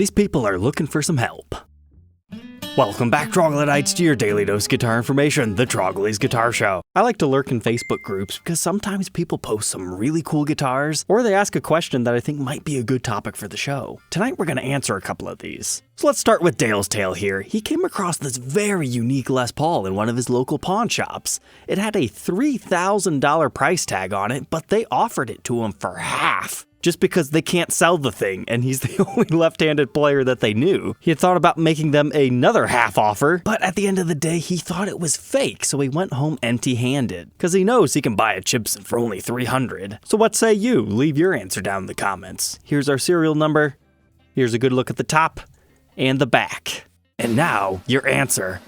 These people are looking for some help. Welcome back, Troglodytes, to your daily dose guitar information, the Trogly's Guitar Show. I like to lurk in Facebook groups because sometimes people post some really cool guitars, or they ask a question that I think might be a good topic for the show. Tonight we're going to answer a couple of these. So let's start with Dale's Tale here. He came across this very unique Les Paul in one of his local pawn shops. It had a $3,000 price tag on it, but they offered it to him for half. Just because they can't sell the thing, and he's the only left-handed player that they knew. He had thought about making them another half offer, but at the end of the day, he thought it was fake, so he went home empty-handed. Because he knows he can buy a Gibson for only $300. So what say you? Leave your answer down in the comments. Here's our serial number. Here's a good look at the top and the back. And now, your answer.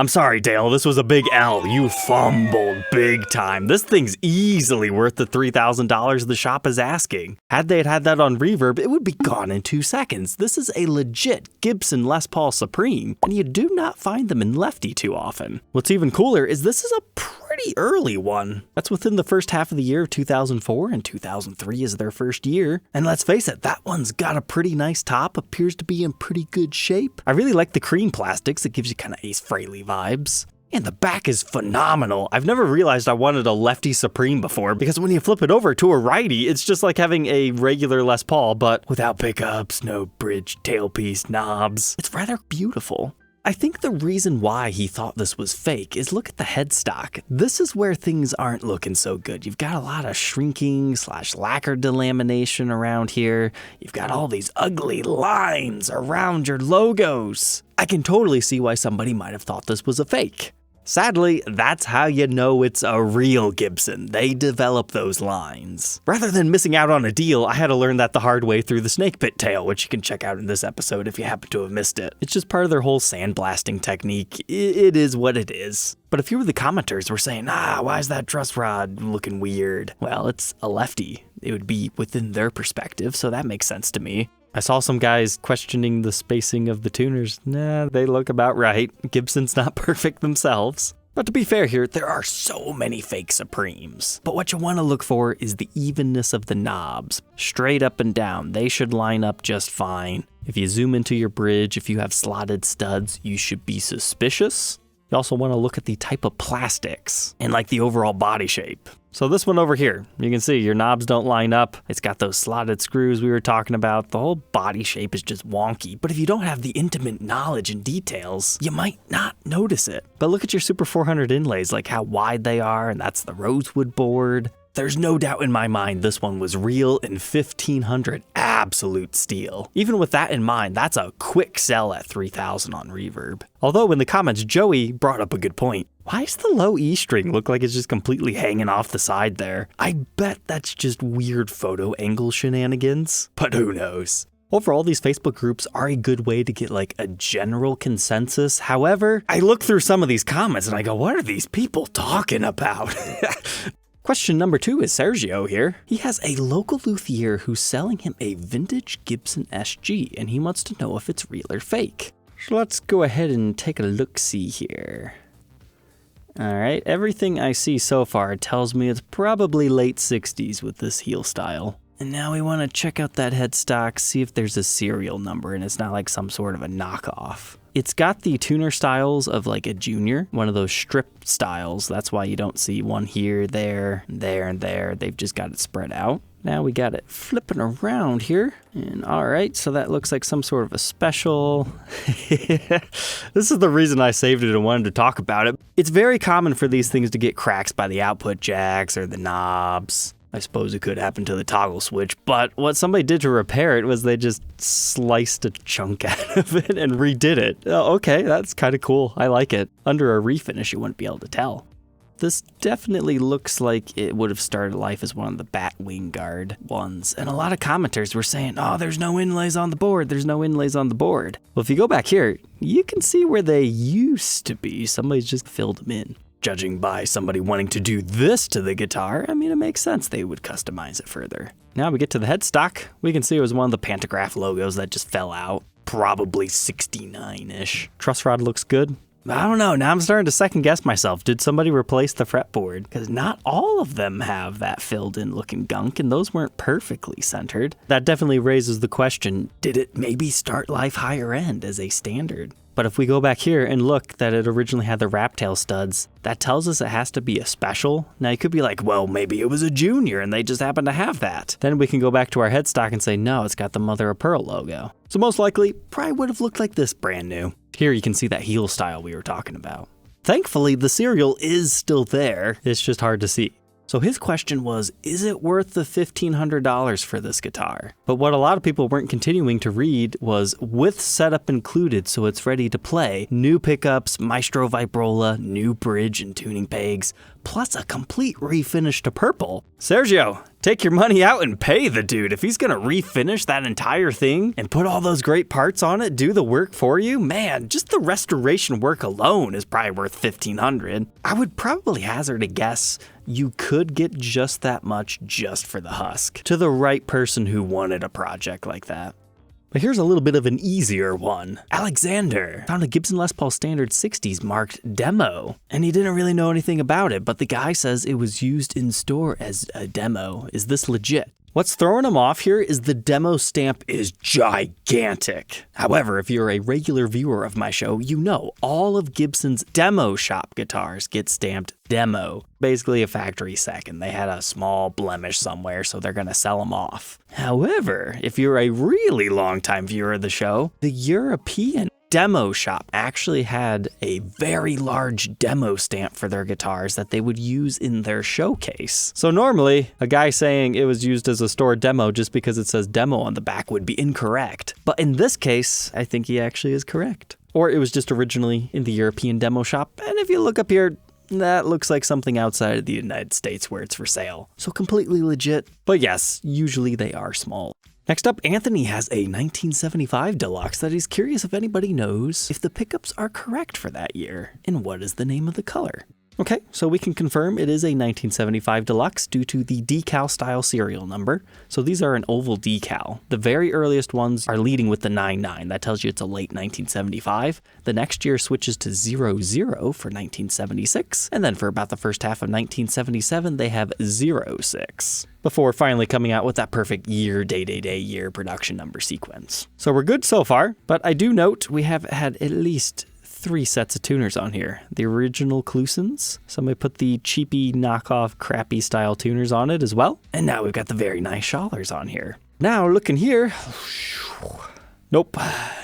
I'm sorry, Dale, this was a big L. You fumbled big time. This thing's easily worth the $3,000 the shop is asking. Had they had that on Reverb, it would be gone in 2 seconds. This is a legit Gibson Les Paul Supreme, and you do not find them in lefty too often. What's even cooler is this is a pretty early one. That's within the first half of the year of 2004, and 2003 is their first year. And let's face it, that one's got a pretty nice top, appears to be in pretty good shape. I really like the cream plastics. It gives you kind of Ace Frehley vibes. And the back is phenomenal. I've never realized I wanted a lefty Supreme before, because when you flip it over to a righty, it's just like having a regular Les Paul, but without pickups, no bridge, tailpiece, knobs. It's rather beautiful. I think the reason why he thought this was fake is look at the headstock. This is where things aren't looking so good. You've got a lot of shrinking / lacquer delamination around here. You've got all these ugly lines around your logos. I can totally see why somebody might have thought this was a fake. Sadly, that's how you know it's a real Gibson. They develop those lines. Rather than missing out on a deal, I had to learn that the hard way through the SNAKEPIT tale, which you can check out in this episode if you happen to have missed it. It's just part of their whole sandblasting technique. It is what it is. But a few of the commenters were saying, why is that truss rod looking weird? Well, it's a lefty. It would be within their perspective, so that makes sense to me. I saw some guys questioning the spacing of the tuners. They look about right. Gibson's not perfect themselves. But to be fair here, there are so many fake Supremes. But what you want to look for is the evenness of the knobs. Straight up and down, they should line up just fine. If you zoom into your bridge, if you have slotted studs, you should be suspicious. You also want to look at the type of plastics and like the overall body shape. So this one over here, you can see your knobs don't line up. It's got those slotted screws we were talking about. The whole body shape is just wonky. But if you don't have the intimate knowledge and details, you might not notice it. But look at your Super 400 inlays, like how wide they are, and that's the rosewood board. There's no doubt in my mind this one was real and 1500 absolute steel. Even with that in mind, that's a quick sell at 3,000 on Reverb. Although in the comments, Joey brought up a good point. Why does the low E string look like it's just completely hanging off the side there? I bet that's just weird photo angle shenanigans, but who knows? Overall, these Facebook groups are a good way to get like a general consensus. However, I look through some of these comments and I go, what are these people talking about? Question number 2 is Sergio here. He has a local luthier who's selling him a vintage Gibson SG, and he wants to know if it's real or fake. So let's go ahead and take a look-see here. Alright, everything I see so far tells me it's probably late 60s with this heel style. And now we want to check out that headstock, see if there's a serial number and it's not like some sort of a knockoff. It's got the tuner styles of like a junior, one of those strip styles. That's why you don't see one here, there, and there. They've just got it spread out. Now we got it flipping around here. And all right, so that looks like some sort of a special. This is the reason I saved it and wanted to talk about it. It's very common for these things to get cracks by the output jacks or the knobs. I suppose it could happen to the toggle switch, but what somebody did to repair it was they just sliced a chunk out of it and redid it. Oh, okay, that's kind of cool. I like it. Under a refinish, you wouldn't be able to tell. This definitely looks like it would have started life as one of the bat wing guard ones. And a lot of commenters were saying, there's no inlays on the board. There's no inlays on the board. Well, if you go back here, you can see where they used to be. Somebody's just filled them in. Judging by somebody wanting to do this to the guitar, I mean, it makes sense they would customize it further. Now we get to the headstock. We can see it was one of the pantograph logos that just fell out. Probably 69-ish. Truss rod looks good. I don't know. Now I'm starting to second guess myself. Did somebody replace the fretboard? Because not all of them have that filled in looking gunk, and those weren't perfectly centered. That definitely raises the question, did it maybe start life higher end as a standard? But if we go back here and look that it originally had the Wraptail studs, that tells us it has to be a special. Now you could be like, well, maybe it was a junior and they just happen to have that. Then we can go back to our headstock and say, no, it's got the mother of pearl logo. So most likely, probably would have looked like this brand new. Here you can see that heel style we were talking about. Thankfully, the serial is still there. It's just hard to see. So his question was, is it worth the $1,500 for this guitar? But what a lot of people weren't continuing to read was with setup included, so it's ready to play, new pickups, Maestro Vibrola, new bridge and tuning pegs, plus a complete refinish to purple. Sergio, take your money out and pay the dude. If he's gonna refinish that entire thing and put all those great parts on it, do the work for you, man, just the restoration work alone is probably worth $1,500. I would probably hazard a guess you could get just that much just for the husk, to the right person who wanted a project like that. But here's a little bit of an easier one. Alexander found a Gibson Les Paul Standard 60s marked demo, and he didn't really know anything about it, but the guy says it was used in store as a demo. Is this legit? What's throwing him off here is the demo stamp is gigantic. However, if you're a regular viewer of my show, you know all of Gibson's demo shop guitars get stamped demo. Basically a factory second. They had a small blemish somewhere, so they're gonna sell them off. However, if you're a really long-time viewer of the show, the European demo shop actually had a very large demo stamp for their guitars that they would use in their showcase. So normally, a guy saying it was used as a store demo just because it says demo on the back would be incorrect. But in this case, I think he actually is correct. Or it was just originally in the European demo shop, and if you look up here, that looks like something outside of the United States where it's for sale. So completely legit. But yes, usually they are small. Next up, Anthony has a 1975 Deluxe that he's curious if anybody knows if the pickups are correct for that year, and what is the name of the color. Okay, so we can confirm it is a 1975 Deluxe due to the decal style serial number. So these are an oval decal. The very earliest ones are leading with the 99. That tells you it's a late 1975. The next year switches to 00 for 1976. And then for about the first half of 1977, they have 06. Before finally coming out with that perfect year, day production number sequence. So we're good so far, but I do note we have had at least 3 sets of tuners on here. The original Klusons, somebody put the cheapy knockoff crappy style tuners on it as well. And now we've got the very nice Schallers on here. Now looking here, nope,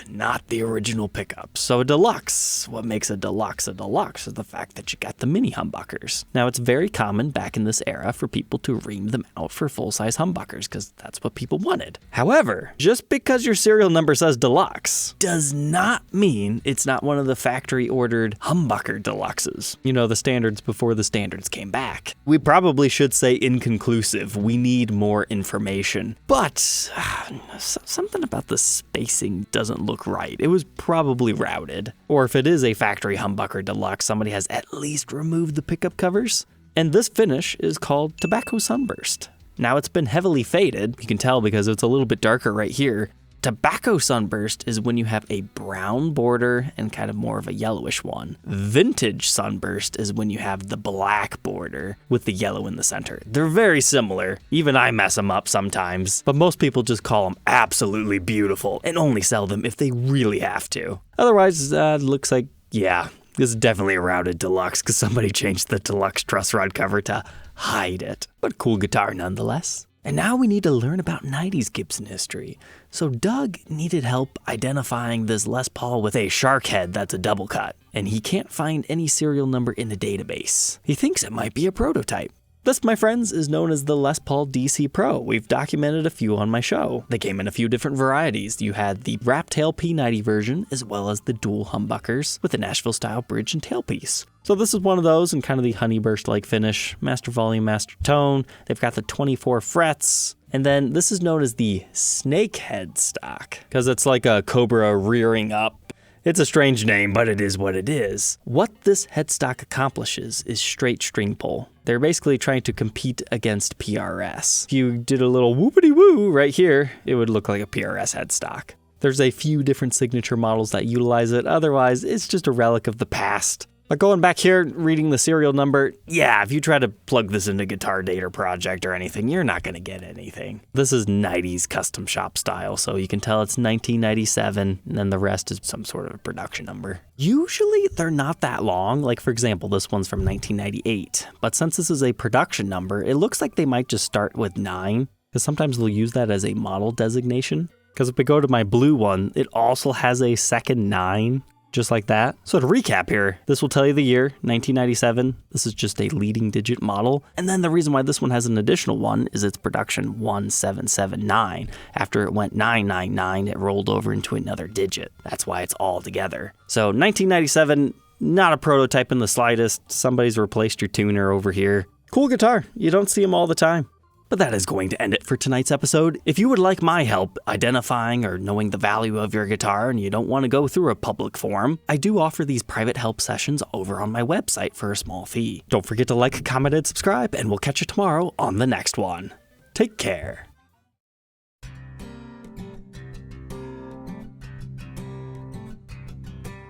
not the original pickup. So a Deluxe, what makes a Deluxe is the fact that you got the mini humbuckers. Now it's very common back in this era for people to ream them out for full-size humbuckers because that's what people wanted. However, just because your serial number says Deluxe does not mean it's not one of the factory ordered humbucker Deluxes. You know, the standards before the standards came back. We probably should say inconclusive. We need more information. But something about the spacing doesn't look right. It was probably routed. Or if it is a factory humbucker Deluxe, somebody has at least removed the pickup covers. And this finish is called Tobacco Sunburst. Now it's been heavily faded. You can tell because it's a little bit darker right here. Tobacco Sunburst is when you have a brown border and kind of more of a yellowish one. Vintage Sunburst is when you have the black border with the yellow in the center. They're very similar. Even I mess them up sometimes, but most people just call them absolutely beautiful and only sell them if they really have to. Otherwise, it looks like, yeah, this is definitely a routed Deluxe because somebody changed the Deluxe truss rod cover to hide it. But cool guitar nonetheless. And now we need to learn about 90s Gibson history. So Doug needed help identifying this Les Paul with a shark head that's a double cut, and he can't find any serial number in the database. He thinks it might be a prototype. This, my friends, is known as the Les Paul DC Pro. We've documented a few on my show. They came in a few different varieties. You had the Wraptail P90 version, as well as the dual humbuckers with the Nashville-style bridge and tailpiece. So this is one of those in kind of the honeyburst-like finish. Master volume, master tone. They've got the 24 frets. And then this is known as the snake headstock, because it's like a cobra rearing up. It's a strange name, but it is what it is. What this headstock accomplishes is straight string pull. They're basically trying to compete against PRS. If you did a little whoopity-woo right here, it would look like a PRS headstock. There's a few different signature models that utilize it, otherwise it's just a relic of the past. But going back here, reading the serial number, yeah, if you try to plug this into Guitar Data Project or anything, you're not going to get anything. This is 90s custom shop style, so you can tell it's 1997, and then the rest is some sort of a production number. Usually, they're not that long. Like, for example, this one's from 1998. But since this is a production number, it looks like they might just start with 9, because sometimes they'll use that as a model designation. Because if we go to my blue one, it also has a second 9. Just like that. So to recap here, this will tell you the year, 1997. This is just a leading digit model. And then the reason why this one has an additional one is its production 1779. After it went 999, it rolled over into another digit. That's why it's all together. So 1997, not a prototype in the slightest. Somebody's replaced your tuner over here. Cool guitar. You don't see them all the time. But that is going to end it for tonight's episode. If you would like my help identifying or knowing the value of your guitar and you don't want to go through a public forum, I do offer these private help sessions over on my website for a small fee. Don't forget to like, comment, and subscribe, and we'll catch you tomorrow on the next one. Take care.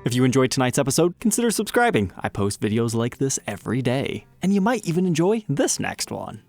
If you enjoyed tonight's episode, consider subscribing. I post videos like this every day, and you might even enjoy this next one.